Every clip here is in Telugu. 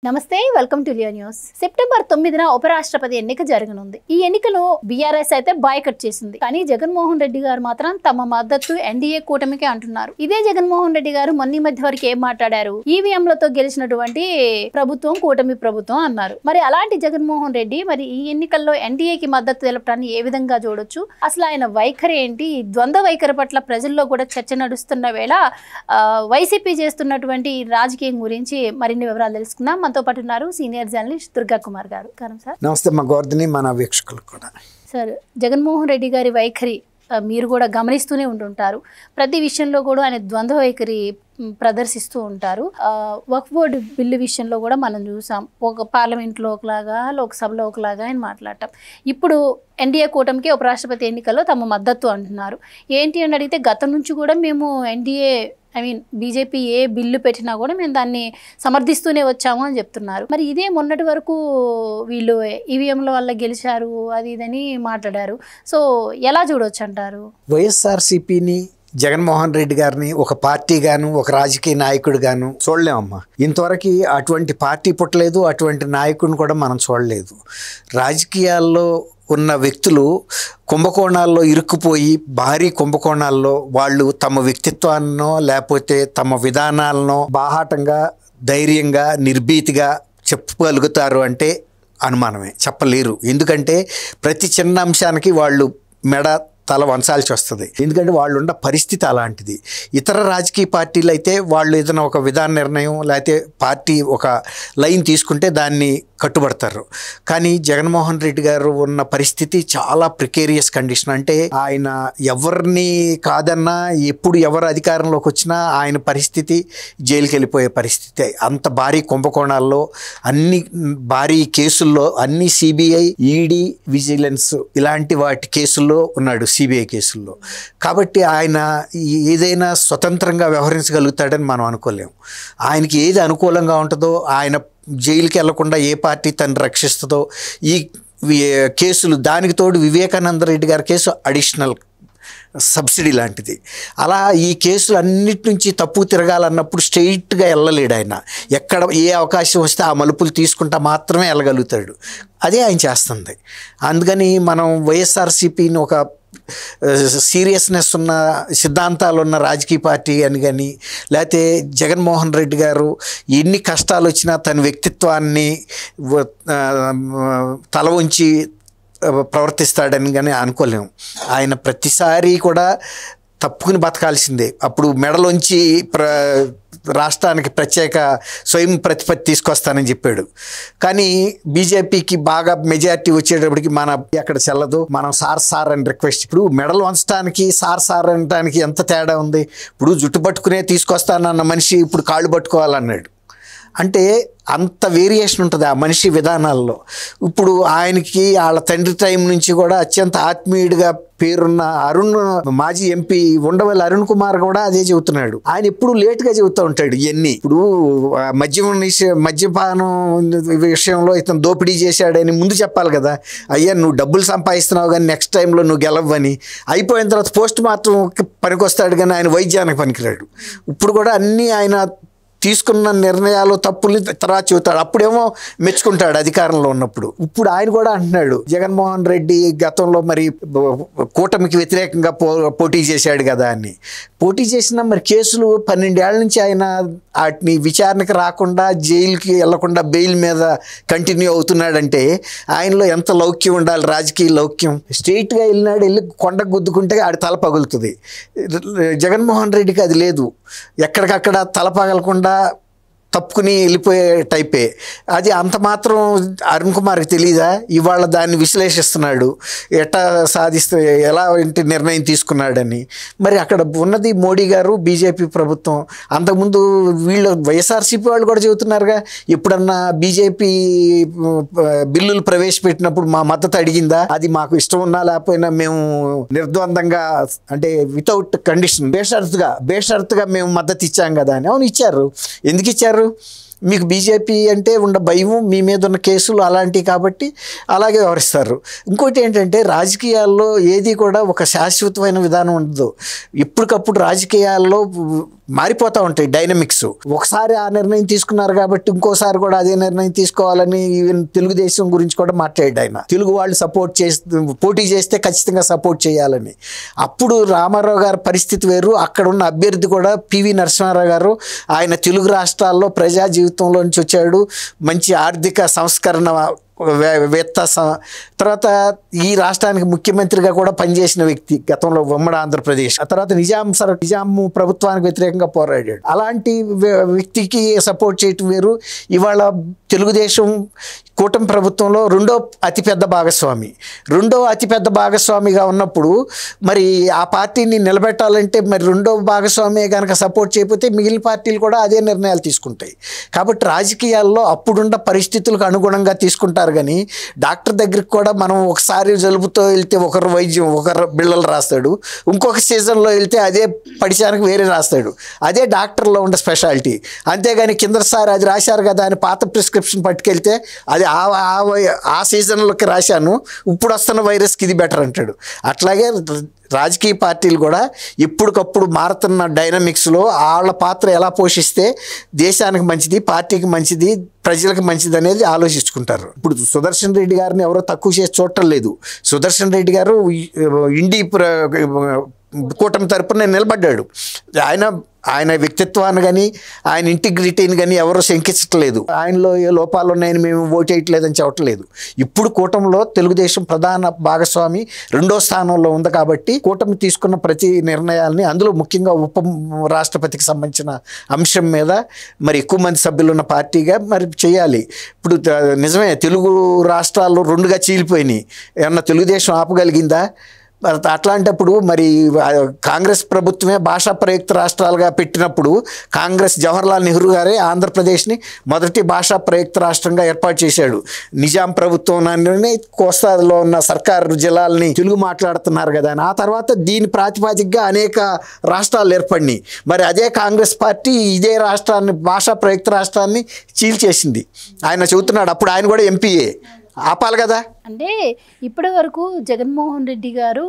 నమస్తే welcome to Leo news. September 9న ఉపరాష్ట్రపతి ఎన్నిక జరగనుంది. ఈ ఎన్నికను బీఆర్ఎస్ అయితే బాయ్కట్ చేసింది. కానీ జగన్మోహన్ రెడ్డి గారు మాత్రం తమ మద్దతు ఎన్డీఏ కూటమికి అంటున్నారు. ఇదే జగన్మోహన్ రెడ్డి గారు మొన్న మధ్య వరకు ఏం మాట్లాడారు? ఈవీఎంలతో గెలిచినటువంటి ప్రభుత్వం కూటమి ప్రభుత్వం అన్నారు. మరి అలాంటి జగన్మోహన్ రెడ్డి మరి ఈ ఎన్నికల్లో ఎన్డీఏకి మద్దతు తెలపడాన్ని ఏ విధంగా చూడొచ్చు? అసలు ఆయన వైఖరి ఏంటి? ఈ ద్వంద్వ వైఖరి పట్ల ప్రజల్లో కూడా చర్చ నడుస్తున్న వేళ వైసీపీ చేస్తున్నటువంటి రాజకీయం గురించి మరిన్ని వివరాలు తెలుసుకుందాం. మనతో పాటు ఉన్నారు సీనియర్ జర్నలిస్ట్ దుర్గా కుమార్ గారు. సార్ నమస్తే. మా గోర్ధని మన వీక్షకులకు కూడా. సార్, జగన్మోహన్ రెడ్డి గారి వైఖరి మీరు కూడా గమనిస్తూనే ఉంటుంటారు. ప్రతి విషయంలో కూడా ఆయన ద్వంద్వ వైఖరి ప్రదర్శిస్తూ ఉంటారు. వక్ఫ్ బోర్డు బిల్లు విషయంలో కూడా మనం చూసాం. ఒక పార్లమెంట్లో ఒకలాగా, లోక్సభలో ఒకలాగా ఆయన మాట్లాడటం. ఇప్పుడు ఎన్డీఏ కూటమికి ఉపరాష్ట్రపతి ఎన్నికల్లో తమ మద్దతు అంటున్నారు. ఏంటి అని అడిగితే గతం నుంచి కూడా మేము ఎన్డీఏ బీజేపీ ఏ బిల్లు పెట్టినా కూడా మేము దాన్ని సమర్థిస్తూనే వచ్చాము అని చెప్తున్నారు. మరి ఇదే మొన్నటి వరకు వీళ్ళు ఈవీఎంల వల్ల గెలిచారు అది ఇదని మాట్లాడారు. సో ఎలా చూడొచ్చు అంటారు? వైఎస్ఆర్సీపీని, జగన్మోహన్ రెడ్డి గారిని ఒక పార్టీ గాను, ఒక రాజకీయ నాయకుడు గాను చూడలేమమ్మా. ఇంతవరకు అటువంటి పార్టీ పుట్టలేదు, అటువంటి నాయకుడిని కూడా మనం చూడలేదు. రాజకీయాల్లో ఉన్న వ్యక్తులు కుంభకోణాల్లో ఇరుక్కుపోయి, భారీ కుంభకోణాల్లో వాళ్ళు తమ వ్యక్తిత్వాన్నో లేకపోతే తమ విధానాలనో బాహాటంగా, ధైర్యంగా, నిర్భీతిగా చెప్పగలుగుతారు అంటే అనుమానమే. చెప్పలేరు. ఎందుకంటే ప్రతి చిన్న అంశానికి వాళ్ళు మెడ తల వంచాల్సి వస్తుంది. ఎందుకంటే వాళ్ళు ఉన్న పరిస్థితి అలాంటిది. ఇతర రాజకీయ పార్టీలు అయితే వాళ్ళు ఏదైనా ఒక విధాన నిర్ణయం లేకపోతే పార్టీ ఒక లైన్ తీసుకుంటే దాన్ని కట్టుబడతారు. కానీ జగన్మోహన్ రెడ్డి గారు ఉన్న పరిస్థితి చాలా ప్రికేరియస్ కండిషన్. అంటే ఆయన ఎవరిని కాదన్నా, ఎప్పుడు ఎవరు అధికారంలోకి వచ్చినా ఆయన పరిస్థితి జైలుకి వెళ్ళిపోయే పరిస్థితి. అంత భారీ కుంభకోణాల్లో, అన్ని భారీ కేసుల్లో, అన్ని సిబిఐ, ఈడీ, విజిలెన్స్ ఇలాంటి వాటి కేసుల్లో ఉన్నాడు, సిబిఐ కేసుల్లో. కాబట్టి ఆయన ఏదైనా స్వతంత్రంగా వ్యవహరించగలుగుతాడని మనం అనుకోలేము. ఆయనకి ఏది అనుకూలంగా ఉంటుందో, ఆయన జైలుకి వెళ్లకుండా ఏ పార్టీ తను రక్షిస్తుందో, ఈ కేసులు దానికి తోడు వివేకానంద రెడ్డి గారి కేసు అడిషనల్ సబ్సిడీ లాంటిది. అలా ఈ కేసులు అన్నిటి నుంచి తప్పు తిరగాలన్నప్పుడు స్ట్రెయిట్గా వెళ్ళలేడు ఆయన. ఎక్కడ ఏ అవకాశం వస్తే ఆ మలుపులు తీసుకుంటా మాత్రమే వెళ్ళగలుగుతాడు. అదే ఆయన చేస్తుంది. అందుకని మనం వైఎస్ఆర్సీపీని ఒక సీరియస్నెస్ ఉన్న, సిద్ధాంతాలు ఉన్న రాజకీయ పార్టీ అని కానీ, లేకపోతే జగన్మోహన్ రెడ్డి గారు ఎన్ని కష్టాలు వచ్చినా తన వ్యక్తిత్వాన్ని తల ఉంచి ప్రవర్తిస్తాడని కానీ అనుకోలేము. ఆయన ప్రతిసారి కూడా తప్పుకుని బతకాల్సిందే. అప్పుడు మెడలోంచి రాష్ట్రానికి ప్రత్యేక స్వయం ప్రతిపత్తి తీసుకొస్తానని చెప్పాడు. కానీ బీజేపీకి బాగా మెజారిటీ వచ్చేటప్పటికి మన అక్కడ చెల్లదు, మనం సార్ అని రిక్వెస్ట్. ఇప్పుడు మెడలు వంచడానికి సార్ అనడానికి ఎంత తేడా ఉంది? ఇప్పుడు జుట్టు పట్టుకునే తీసుకొస్తానన్న మనిషి ఇప్పుడు కాళ్ళు పట్టుకోవాలన్నాడు. అంటే అంత వేరియేషన్ ఉంటుంది ఆ మనిషి విధానాల్లో. ఇప్పుడు ఆయనకి వాళ్ళ తండ్రి టైం నుంచి కూడా అత్యంత ఆత్మీయుడిగా పేరున్న మాజీ ఎంపీ ఉండవల్లి అరుణ్ కుమార్ కూడా అదే చెబుతున్నాడు. ఆయన ఎప్పుడు లేట్గా చెబుతూ ఉంటాడు ఇవన్నీ. ఇప్పుడు మద్యపానం విషయంలో ఇతను దోపిడీ చేశాడని ముందు చెప్పాలి కదా. అయ్యా నువ్వు డబ్బులు సంపాదిస్తున్నావు కానీ నెక్స్ట్ టైంలో నువ్వు గెలవని. అయిపోయిన తర్వాత పోస్ట్ మార్టం పనికొస్తాడు కానీ ఆయన వైద్యానికి పనికిరాడు. ఇప్పుడు కూడా అన్నీ ఆయన తీసుకున్న నిర్ణయాలు తప్పులు తర్వాత చెబుతాడు. అప్పుడేమో మెచ్చుకుంటాడు అధికారంలో ఉన్నప్పుడు. ఇప్పుడు ఆయన కూడా అంటున్నాడు, జగన్మోహన్ రెడ్డి గతంలో మరి కూటమికి వ్యతిరేకంగా పోటీ చేశాడు కదా అని. పోటీ చేసిన మరి కేసులు 12 ఏళ్ల నుంచి ఆయన వాటిని విచారణకు రాకుండా, జైలుకి వెళ్లకుండా బెయిల్ మీద కంటిన్యూ అవుతున్నాడంటే ఆయనలో ఎంత లౌక్యం ఉండాలి, రాజకీయ లౌక్యం. స్ట్రెయిట్గా వెళ్ళినాడు, వెళ్ళి కొండకు గుద్దుకుంటే ఆడి తల పగులుతుంది. జగన్మోహన్ రెడ్డికి అది లేదు. ఎక్కడికక్కడ తల పగలకుండా తప్పుకుని వెళ్ళిపోయే టైపే. అది అంత మాత్రం అరుణ్ కుమార్కి తెలీదా? ఇవాళ దాన్ని విశ్లేషిస్తున్నాడు, ఎట్టా సాధిస్తే ఎలా ఇంటి నిర్ణయం తీసుకున్నాడని. మరి అక్కడ ఉన్నది మోడీ గారు, బీజేపీ ప్రభుత్వం. అంతకుముందు వీళ్ళు వైఎస్ఆర్సీపీ వాళ్ళు కూడా చెబుతున్నారుగా, ఎప్పుడన్నా బీజేపీ బిల్లులు ప్రవేశపెట్టినప్పుడు మా మద్దతు అడిగిందా? అది మాకు ఇష్టం ఉన్నా లేకపోయినా మేము నిర్ద్వందంగా, అంటే వితౌట్ కండిషన్, బేషరతుగా మేము మద్దతు ఇచ్చాం కదా అని. అవును ఇచ్చారు. ఎందుకు ఇచ్చారు? మీకు బీజేపీ అంటే ఉన్న భయం, మీ మీద ఉన్న కేసులు అలాంటివి కాబట్టి అలాగే వ్యవహరిస్తారు. ఇంకోటి ఏంటంటే రాజకీయాల్లో ఏది కూడా ఒక శాశ్వతమైన విధానం ఉండదు. ఎప్పటికప్పుడు రాజకీయాల్లో మారిపోతూ ఉంటాయి డైనమిక్స్. ఒకసారి ఆ నిర్ణయం తీసుకున్నారు కాబట్టి ఇంకోసారి కూడా అదే నిర్ణయం తీసుకోవాలని ఈవెన్ తెలుగుదేశం గురించి కూడా మాట్లాడాడు ఆయన. తెలుగు వాళ్ళు పోటీ చేస్తే ఖచ్చితంగా సపోర్ట్ చేయాలని. అప్పుడు రామారావు గారి పరిస్థితి వేరు, అక్కడ ఉన్న అభ్యర్థి కూడా పివి నరసింహారావు గారు. ఆయన తెలుగు రాష్ట్రాల్లో ప్రజా జీవితంలో నుంచి వచ్చాడు, మంచి ఆర్థిక సంస్కరణ వేత్త, తర్వాత ఈ రాష్ట్రానికి ముఖ్యమంత్రిగా కూడా పనిచేసిన వ్యక్తి గతంలో ఉమ్మడి ఆంధ్రప్రదేశ్. ఆ తర్వాత నిజాం ప్రభుత్వానికి వ్యతిరేకంగా పోరాడాడు. అలాంటి వ్యక్తికి సపోర్ట్ చేయటం వేరు. ఇవాళ తెలుగుదేశం కూటమి ప్రభుత్వంలో రెండో అతిపెద్ద భాగస్వామిగా ఉన్నప్పుడు మరి ఆ పార్టీని నిలబెట్టాలంటే మరి రెండో భాగస్వామి కనుక సపోర్ట్ చేయకపోతే మిగిలిన పార్టీలు కూడా అదే నిర్ణయాలు తీసుకుంటాయి. కాబట్టి రాజకీయాల్లో అప్పుడున్న పరిస్థితులకు అనుగుణంగా తీసుకుంటారు. కానీ డాక్టర్ దగ్గరికి కూడా మనం ఒకసారి జలుబుతో వెళ్తే ఒకరు వైద్యం ఒకరు బిళ్ళలు రాస్తాడు, ఇంకొక సీజన్లో వెళ్తే అదే పడిశానికి వేరే రాస్తాడు. అదే డాక్టర్లో ఉండే స్పెషాలిటీ. అంతేగాని కిందసారి అది రాశారు కదా అని పాత ప్రిస్క్రిప్షన్ పట్టుకెళ్తే అది ఆ సీజన్లోకి రాశాను, ఇప్పుడు వస్తున్న వైరస్కి ఇది బెటర్ అంటాడు. అట్లాగే రాజకీయ పార్టీలు కూడా ఎప్పటికప్పుడు మారుతున్న డైనమిక్స్లో వాళ్ళ పాత్ర ఎలా పోషిస్తే దేశానికి మంచిది, పార్టీకి మంచిది, ప్రజలకు మంచిది అనేది ఆలోచించుకుంటారు. ఇప్పుడు సుదర్శన్ రెడ్డి గారిని ఎవరో తక్కువ చేసి చూడటం లేదు. సుదర్శన్ రెడ్డి గారు ఇండి కూటమి తరపున నిలబడ్డాడు. ఆయన వ్యక్తిత్వాన్ని కానీ ఆయన ఇంటిగ్రిటీని కానీ ఎవరో శంకించట్లేదు. ఆయనలో ఏ లోపాలు ఉన్నాయని మేము ఓటు వేయట్లేదని చెప్పట్లేదు. ఇప్పుడు కూటమిలో తెలుగుదేశం ప్రధాన భాగస్వామి రెండో స్థానంలో ఉంది కాబట్టి కూటమి తీసుకున్న ప్రతి నిర్ణయాల్ని, అందులో ముఖ్యంగా ఉప రాష్ట్రపతికి సంబంధించిన అంశం మీద మరి ఎక్కువ మంది సభ్యులు ఉన్న పార్టీగా మరి చేయాలి. ఇప్పుడు నిజమే తెలుగు రాష్ట్రాల్లో రెండుగా చీలిపోయినాయి. ఏమన్నా తెలుగుదేశం ఆపగలిగిందా? అట్లాంటప్పుడు మరి కాంగ్రెస్ ప్రభుత్వమే భాషా ప్రయుక్త రాష్ట్రాలుగా పెట్టినప్పుడు జవహర్లాల్ నెహ్రూ గారే ఆంధ్రప్రదేశ్ని మొదటి భాషా ప్రయుక్త రాష్ట్రంగా ఏర్పాటు చేశాడు. నిజాం ప్రభుత్వంలోనే కోస్తాలో ఉన్న సర్కారు జిల్లాలని తెలుగు మాట్లాడుతున్నారు కదా. ఆ తర్వాత దీని ప్రాతిపదికగా అనేక రాష్ట్రాలు ఏర్పడినాయి. మరి అదే కాంగ్రెస్ పార్టీ ఇదే రాష్ట్రాన్ని, భాషా ప్రయుక్త రాష్ట్రాన్ని చీల్చేసింది. ఆయన చెబుతున్నాడు, అప్పుడు ఆయన కూడా ఎంపీఏ, ఆపాలి కదా. అంటే ఇప్పటి వరకు జగన్మోహన్ రెడ్డి గారు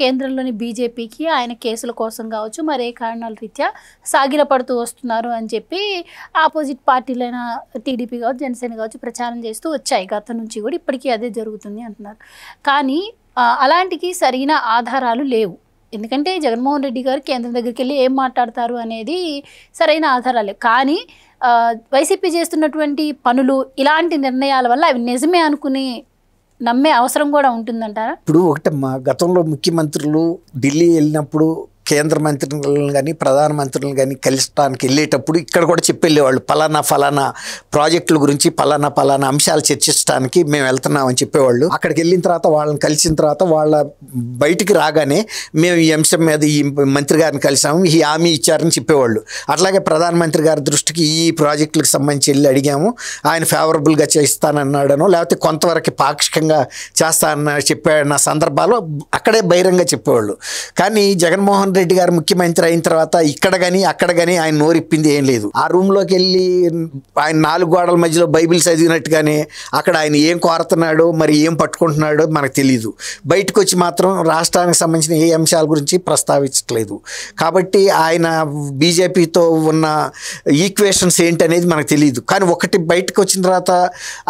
కేంద్రంలోని బీజేపీకి ఆయన కేసుల కోసం కావచ్చు, మరే కారణాల రీత్యా సాగిలపడుతూ వస్తున్నారు అని చెప్పి ఆపోజిట్ పార్టీలైన టీడీపీ కావచ్చు, జనసేన కావచ్చు ప్రచారం చేస్తూ వచ్చాయి గతం నుంచి కూడా. ఇప్పటికీ అదే జరుగుతుంది అంటున్నారు. కానీ అలాంటికి సరైన ఆధారాలు లేవు. ఎందుకంటే జగన్మోహన్ రెడ్డి గారు కేంద్రం దగ్గరికి వెళ్ళి ఏం మాట్లాడతారు అనేది సరైన ఆధారాలే. కానీ వైసీపీ చేస్తున్నటువంటి పనులు, ఇలాంటి నిర్ణయాల వల్ల అవి నిజమే అనుకుని నమ్మే అవసరం కూడా ఉంటుందంటారా? ఇప్పుడు ఒకటమ్మా, గతంలో ముఖ్యమంత్రులు ఢిల్లీ వెళ్ళినప్పుడు కేంద్ర మంత్రులను కానీ ప్రధానమంత్రులను కానీ కలవడానికి వెళ్ళేటప్పుడు ఇక్కడ కూడా చెప్పెళ్ళేవాళ్ళు, ఫలానా ప్రాజెక్టుల గురించి ఫలానా అంశాలు చర్చించడానికి మేము వెళ్తున్నామని చెప్పేవాళ్ళు. అక్కడికి వెళ్ళిన తర్వాత వాళ్ళని కలిసిన తర్వాత వాళ్ళ బయటికి రాగానే మేము ఈ అంశం మీద ఈ మంత్రి గారిని కలిసాము, ఈ హామీ ఇచ్చారని చెప్పేవాళ్ళు. అట్లాగే ప్రధానమంత్రి గారి దృష్టికి ఈ ప్రాజెక్టులకు సంబంధించి వెళ్ళి అడిగాము, ఆయన ఫేవరబుల్గా చేస్తానన్నాడనో లేకపోతే కొంతవరకు పాక్షికంగా చేస్తానని చెప్పాడన్న సందర్భాలు అక్కడే బహిరంగ చెప్పేవాళ్ళు. కానీ జగన్మోహన్ రెడ్డి గారు ముఖ్యమంత్రి అయిన తర్వాత ఇక్కడ కానీ అక్కడ కానీ ఆయన నోరిప్పింది ఏం లేదు. ఆ రూమ్లోకి వెళ్ళి ఆయన 4 గోడల మధ్యలో బైబిల్ చదివినట్టుగానే అక్కడ ఆయన ఏం కోరుతున్నాడో మరి ఏం పట్టుకుంటున్నాడో మనకు తెలియదు. బయటకు వచ్చి మాత్రం రాష్ట్రానికి సంబంధించిన ఏ అంశాల గురించి ప్రస్తావించట్లేదు. కాబట్టి ఆయన బీజేపీతో ఉన్న ఈక్వేషన్స్ ఏంటనేది మనకు తెలియదు. కానీ ఒకటి బయటకు వచ్చిన తర్వాత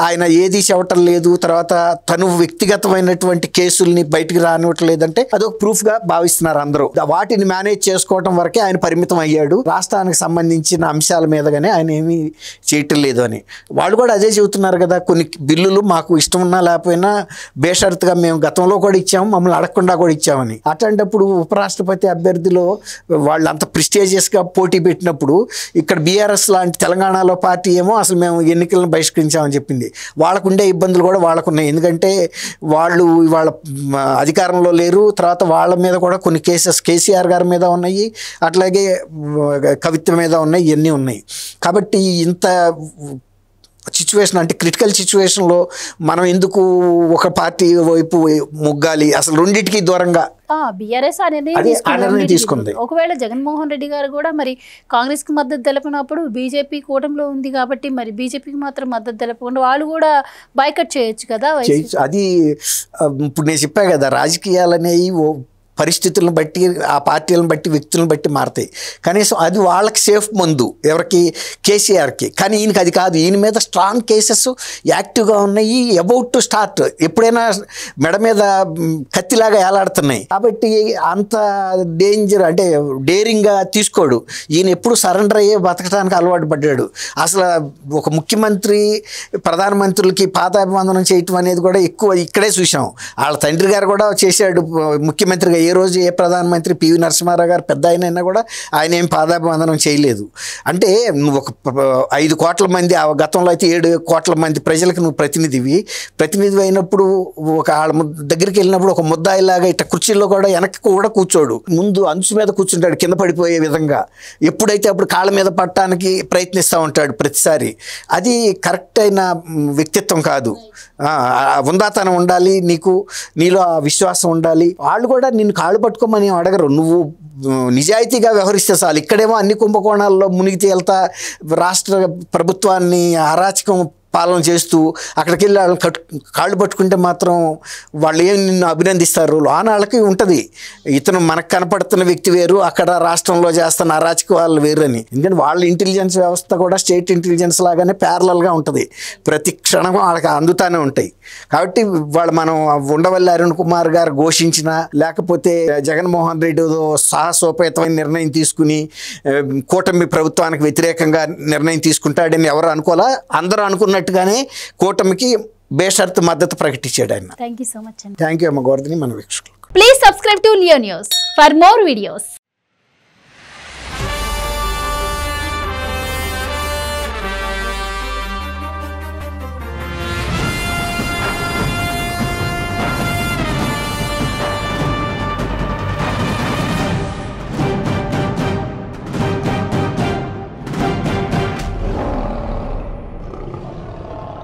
ఆయన ఏది చెప్పటం లేదు, తర్వాత తను వ్యక్తిగతమైనటువంటి కేసుల్ని బయటికి రానివ్వట్లేదంటే అదొక ప్రూఫ్గా భావిస్తున్నారు అందరూ. వాటిని మేనేజ్ చేసుకోవటం వరకే ఆయన పరిమితం అయ్యాడు. రాష్ట్రానికి సంబంధించిన అంశాల మీదగానే ఆయన ఏమీ చేయటం లేదు అని వాళ్ళు కూడా అదే చెబుతున్నారు కదా. కొన్ని బిల్లులు మాకు ఇష్టం ఉన్నా లేకపోయినా బేషరతుగా మేము గతంలో కూడా ఇచ్చాము, మమ్మల్ని అడగకుండా కూడా ఇచ్చామని. అట్లాంటప్పుడు ఉపరాష్ట్రపతి అభ్యర్థిలో వాళ్ళు అంత ప్రిస్టేజియస్గా పోటీ పెట్టినప్పుడు ఇక్కడ బీఆర్ఎస్ లాంటి తెలంగాణలో పార్టీ ఏమో అసలు మేము ఎన్నికలను బహిష్కరించామని చెప్పింది. వాళ్ళకుండే ఇబ్బందులు కూడా వాళ్ళకున్నాయి. ఎందుకంటే వాళ్ళు వాళ్ళ అధికారంలో లేరు. తర్వాత వాళ్ళ మీద కూడా కొన్ని కేసీఆర్ గారి మీద ఉన్నాయి, అట్లాగే కవిత్వ మీద ఉన్నాయి, ఇవన్నీ ఉన్నాయి. కాబట్టి ఇంత సిచ్యువేషన్ అంటే క్రిటికల్ సిచ్యువేషన్లో మనం ఎందుకు ఒక పార్టీ వైపు మొగ్గాలి? అసలు రెండింటికి దూరంగా బీఆర్ఎస్ అనేది తీసుకుంది. ఒకవేళ జగన్మోహన్ రెడ్డి గారు కూడా మరి కాంగ్రెస్ కి మద్దతు తెలపినప్పుడు బీజేపీ కూటమిలో ఉంది కాబట్టి మరి బీజేపీకి మాత్రం మద్దతు తెలపకుండా వాళ్ళు కూడా బాయ్కట్ చేయొచ్చు కదా. అది ఇప్పుడు నేను చెప్పా కదా, రాజకీయాలు అనేవి పరిస్థితులను బట్టి, ఆ పార్టీలను బట్టి, వ్యక్తులను బట్టి మారుతాయి. కనీసం అది వాళ్ళకి సేఫ్ మందు, ఎవరికి, కేసీఆర్కి. కానీ ఈయనకి అది కాదు. ఈయన మీద స్ట్రాంగ్ కేసెస్ యాక్టివ్గా ఉన్నాయి, అబౌట్ టు స్టార్ట్, ఎప్పుడైనా మెడ మీద కత్తిలాగా ఏలాడుతున్నాయి. కాబట్టి అంత డేంజర్ అంటే డేరింగ్గా తీసుకోడు. ఈయన ఎప్పుడు సరెండర్ అయ్యే బతకడానికి అలవాటు పడ్డాడు. అసలు ఒక ముఖ్యమంత్రి ప్రధానమంత్రులకి పాదాభివందనం చేయటం అనేది కూడా ఎక్కువ ఇక్కడే చూసాం. వాళ్ళ తండ్రి గారు కూడా చేశాడు ముఖ్యమంత్రిగా. ఏ రోజు ఏ ప్రధానమంత్రి పివి నరసింహారావు గారు పెద్ద అయినా కూడా ఆయన ఏం పాదాభివందనం చేయలేదు. అంటే నువ్వు ఒక 5 కోట్ల మంది, ఆ గతంలో అయితే 7 కోట్ల మంది ప్రజలకు నువ్వు ప్రతినిధి అయినప్పుడు ఒక వాళ్ళ దగ్గరికి వెళ్ళినప్పుడు ఒక ముద్దాయిలాగా ఇట్లా కుర్చీల్లో కూడా వెనక్కి కూడా కూర్చోడు. ముందు అంచు మీద కూర్చుంటాడు కింద పడిపోయే విధంగా. ఎప్పుడైతే అప్పుడు కాళ్ళ మీద పట్టడానికి ప్రయత్నిస్తూ ఉంటాడు ప్రతిసారి. అది కరెక్ట్ అయిన వ్యక్తిత్వం కాదు. ఉందాతనం ఉండాలి, నీలో ఆ విశ్వాసం ఉండాలి. వాళ్ళు కూడా నిన్ను కాళ్ళు పట్టుకోమని అడగరు. నువ్వు నిజాయితీగా వ్యవహరిస్తే చాలు. ఇక్కడేమో అన్ని కుంభకోణాల్లో మునిగి తేల్తా రాష్ట్ర ప్రభుత్వాన్ని అరాచకం పాలన చేస్తూ అక్కడికి వెళ్ళి వాళ్ళని కాళ్ళు పట్టుకుంటే మాత్రం వాళ్ళు ఏం నిన్ను అభినందిస్తారు? వాళ్ళకి ఉంటుంది, ఇతను మనకు కనపడుతున్న వ్యక్తి వేరు, అక్కడ రాష్ట్రంలో చేస్తున్న అరాచక వాళ్ళు వేరు అని. ఎందుకంటే వాళ్ళ ఇంటెలిజెన్స్ వ్యవస్థ కూడా స్టేట్ ఇంటెలిజెన్స్ లాగానే ప్యారలల్గా ఉంటుంది. ప్రతి క్షణం వాళ్ళకి అందుతానే ఉంటాయి. కాబట్టి మనం ఉండవల్లి అరుణ్ కుమార్ గారు ఘోషించిన, లేకపోతే జగన్మోహన్ రెడ్డి సాహసోపేతమైన నిర్ణయం తీసుకుని కూటమి ప్రభుత్వానికి వ్యతిరేకంగా నిర్ణయం తీసుకుంటాడని ఎవరు అనుకోవాలా? అందరూ అనుకున్నట్టుగానే కూటమికి బేషరతు మద్దతు ప్రకటించాడు ఆయన. Thank you so much. Thank you అమ్మ గోవర్ధని, మన వీక్షకులు. Please subscribe to Leo news for more videos.